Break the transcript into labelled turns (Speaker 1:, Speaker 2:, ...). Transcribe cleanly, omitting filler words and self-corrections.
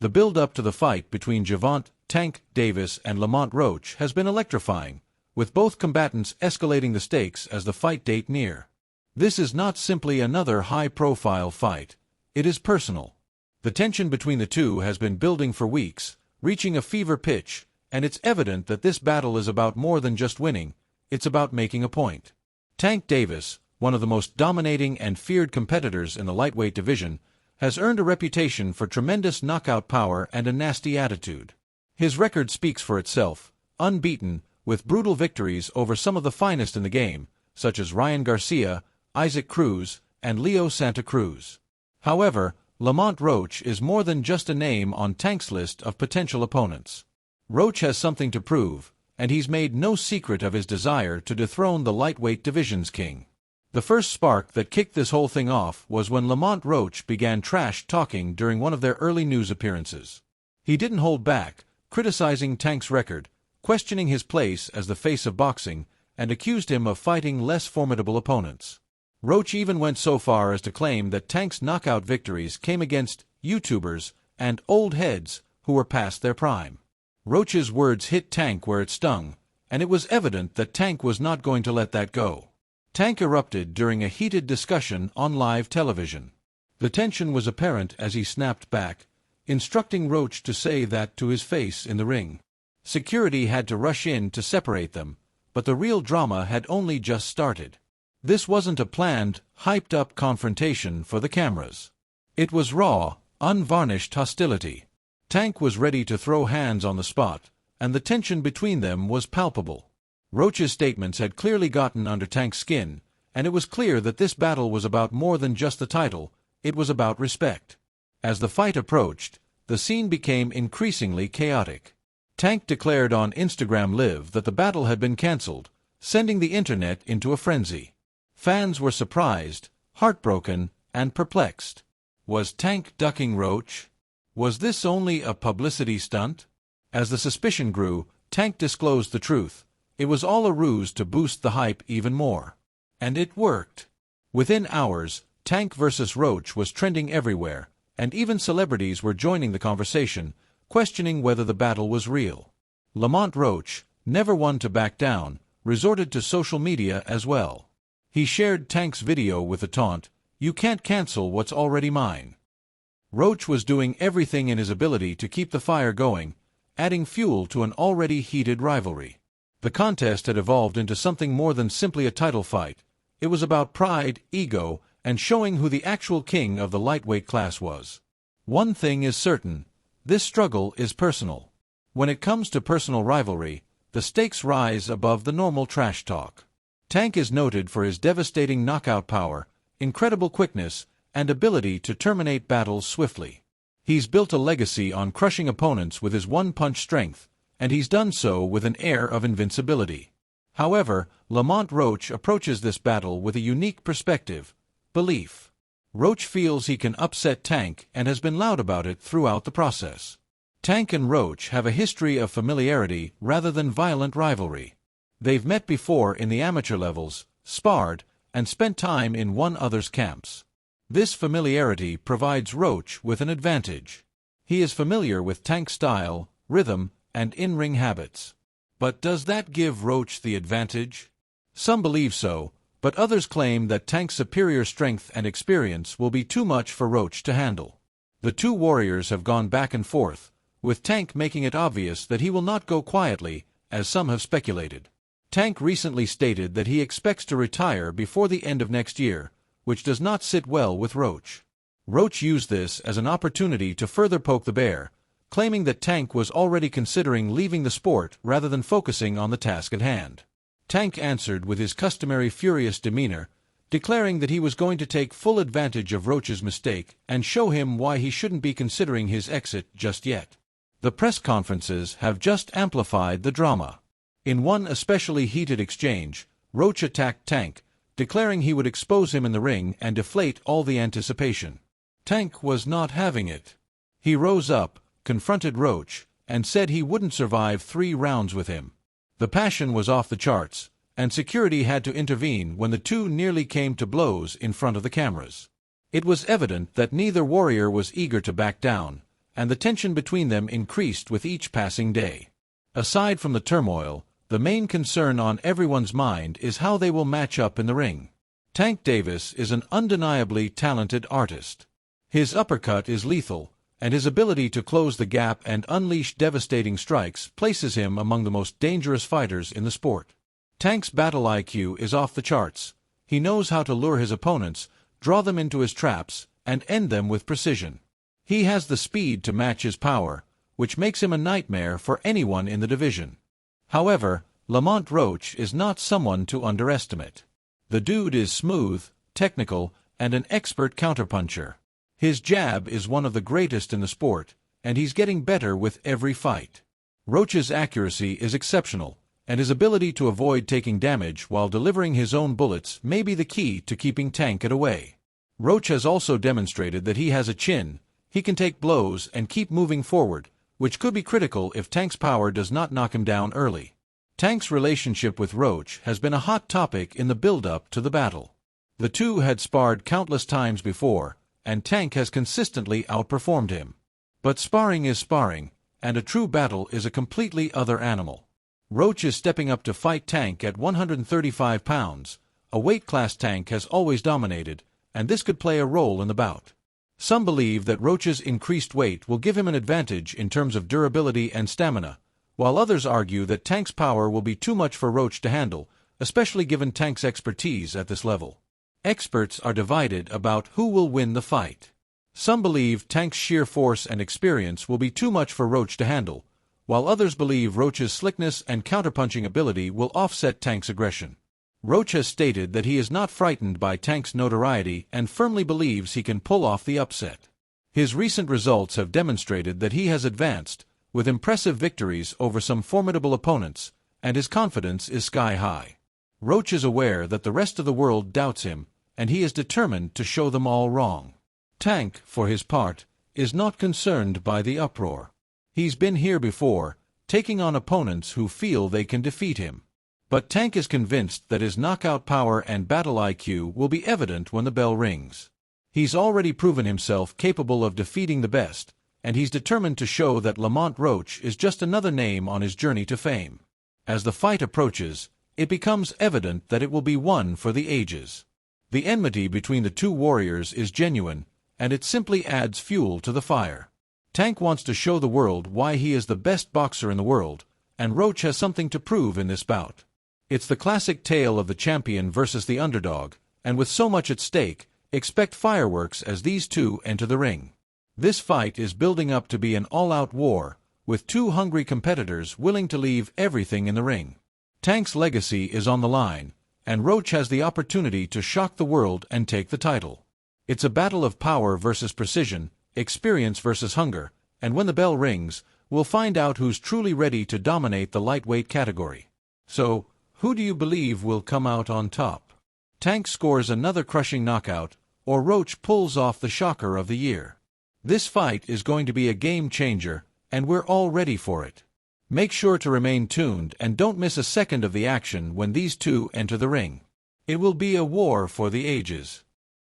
Speaker 1: The build-up to the fight between Gervonta Davis and Lamont Roach has been electrifying, with both combatants escalating the stakes as the fight date near. This is not simply another high-profile fight. It is personal. The tension between the two has been building for weeks, reaching a fever pitch, and it's evident that this battle is about more than just winning. It's about making a point. Tank Davis, one of the most dominating and feared competitors in the lightweight division, has earned a reputation for tremendous knockout power and a nasty attitude. His record speaks for itself, unbeaten, with brutal victories over some of the finest in the game, such as Ryan Garcia, Isaac Cruz, and Leo Santa Cruz. However, Lamont Roach is more than just a name on Tank's list of potential opponents. Roach has something to prove, and he's made no secret of his desire to dethrone the lightweight division's king. The first spark that kicked this whole thing off was when Lamont Roach began trash-talking during one of their early news appearances. He didn't hold back, criticizing Tank's record, questioning his place as the face of boxing, and accused him of fighting less formidable opponents. Roach even went so far as to claim that Tank's knockout victories came against YouTubers and old heads who were past their prime. Roach's words hit Tank where it stung, and it was evident that Tank was not going to let that go. Tank erupted during a heated discussion on live television. The tension was apparent as he snapped back, instructing Roach to say that to his face in the ring. Security had to rush in to separate them, but the real drama had only just started. This wasn't a planned, hyped-up confrontation for the cameras. It was raw, unvarnished hostility. Tank was ready to throw hands on the spot, and the tension between them was palpable. Roach's statements had clearly gotten under Tank's skin, and it was clear that this battle was about more than just the title. It was about respect. As the fight approached, the scene became increasingly chaotic. Tank declared on Instagram Live that the battle had been cancelled, sending the internet into a frenzy. Fans were surprised, heartbroken, and perplexed. Was Tank ducking Roach? Was this only a publicity stunt? As the suspicion grew, Tank disclosed the truth. It was all a ruse to boost the hype even more. And it worked. Within hours, Tank vs. Roach was trending everywhere, and even celebrities were joining the conversation, questioning whether the battle was real. Lamont Roach, never one to back down, resorted to social media as well. He shared Tank's video with the taunt, "You can't cancel what's already mine." Roach was doing everything in his ability to keep the fire going, adding fuel to an already heated rivalry. The contest had evolved into something more than simply a title fight. It was about pride, ego, and showing who the actual king of the lightweight class was. One thing is certain: this struggle is personal. When it comes to personal rivalry, the stakes rise above the normal trash talk. Tank is noted for his devastating knockout power, incredible quickness, and ability to terminate battles swiftly. He's built a legacy on crushing opponents with his one-punch strength, and he's done so with an air of invincibility. However, Lamont Roach approaches this battle with a unique perspective: belief. Roach feels he can upset Tank and has been loud about it throughout the process. Tank and Roach have a history of familiarity rather than violent rivalry. They've met before in the amateur levels, sparred, and spent time in one another's camps. This familiarity provides Roach with an advantage. He is familiar with Tank's style, rhythm, and in-ring habits. But does that give Roach the advantage? Some believe so, but others claim that Tank's superior strength and experience will be too much for Roach to handle. The two warriors have gone back and forth, with Tank making it obvious that he will not go quietly, as some have speculated. Tank recently stated that he expects to retire before the end of next year, which does not sit well with Roach. Roach used this as an opportunity to further poke the bear, claiming that Tank was already considering leaving the sport rather than focusing on the task at hand. Tank answered with his customary furious demeanor, declaring that he was going to take full advantage of Roach's mistake and show him why he shouldn't be considering his exit just yet. The press conferences have just amplified the drama. In one especially heated exchange, Roach attacked Tank, declaring he would expose him in the ring and deflate all the anticipation. Tank was not having it. He rose up, confronted Roach, and said he wouldn't survive 3 rounds with him. The passion was off the charts, and security had to intervene when the two nearly came to blows in front of the cameras. It was evident that neither warrior was eager to back down, and the tension between them increased with each passing day. Aside from the turmoil, the main concern on everyone's mind is how they will match up in the ring. Tank Davis is an undeniably talented artist. His uppercut is lethal, and his ability to close the gap and unleash devastating strikes places him among the most dangerous fighters in the sport. Tank's battle IQ is off the charts. He knows how to lure his opponents, draw them into his traps, and end them with precision. He has the speed to match his power, which makes him a nightmare for anyone in the division. However, Lamont Roach is not someone to underestimate. The dude is smooth, technical, and an expert counterpuncher. His jab is one of the greatest in the sport, and he's getting better with every fight. Roach's accuracy is exceptional, and his ability to avoid taking damage while delivering his own bullets may be the key to keeping Tank at bay. Roach has also demonstrated that he has a chin, he can take blows and keep moving forward, which could be critical if Tank's power does not knock him down early. Tank's relationship with Roach has been a hot topic in the build-up to the battle. The two had sparred countless times before, and Tank has consistently outperformed him. But sparring is sparring, and a true battle is a completely other animal. Roach is stepping up to fight Tank at 135 pounds, a weight class Tank has always dominated, and this could play a role in the bout. Some believe that Roach's increased weight will give him an advantage in terms of durability and stamina, while others argue that Tank's power will be too much for Roach to handle, especially given Tank's expertise at this level. Experts are divided about who will win the fight. Some believe Tank's sheer force and experience will be too much for Roach to handle, while others believe Roach's slickness and counterpunching ability will offset Tank's aggression. Roach has stated that he is not frightened by Tank's notoriety and firmly believes he can pull off the upset. His recent results have demonstrated that he has advanced, with impressive victories over some formidable opponents, and his confidence is sky-high. Roach is aware that the rest of the world doubts him, and he is determined to show them all wrong. Tank, for his part, is not concerned by the uproar. He's been here before, taking on opponents who feel they can defeat him. But Tank is convinced that his knockout power and battle IQ will be evident when the bell rings. He's already proven himself capable of defeating the best, and he's determined to show that Lamont Roach is just another name on his journey to fame. As the fight approaches, it becomes evident that it will be one for the ages. The enmity between the two warriors is genuine, and it simply adds fuel to the fire. Tank wants to show the world why he is the best boxer in the world, and Roach has something to prove in this bout. It's the classic tale of the champion versus the underdog, and with so much at stake, expect fireworks as these two enter the ring. This fight is building up to be an all-out war, with two hungry competitors willing to leave everything in the ring. Tank's legacy is on the line, and Roach has the opportunity to shock the world and take the title. It's a battle of power versus precision, experience versus hunger, and when the bell rings, we'll find out who's truly ready to dominate the lightweight category. So, who do you believe will come out on top? Tank scores another crushing knockout, or Roach pulls off the shocker of the year. This fight is going to be a game-changer, and we're all ready for it. Make sure to remain tuned and don't miss a second of the action when these two enter the ring. It will be a war for the ages.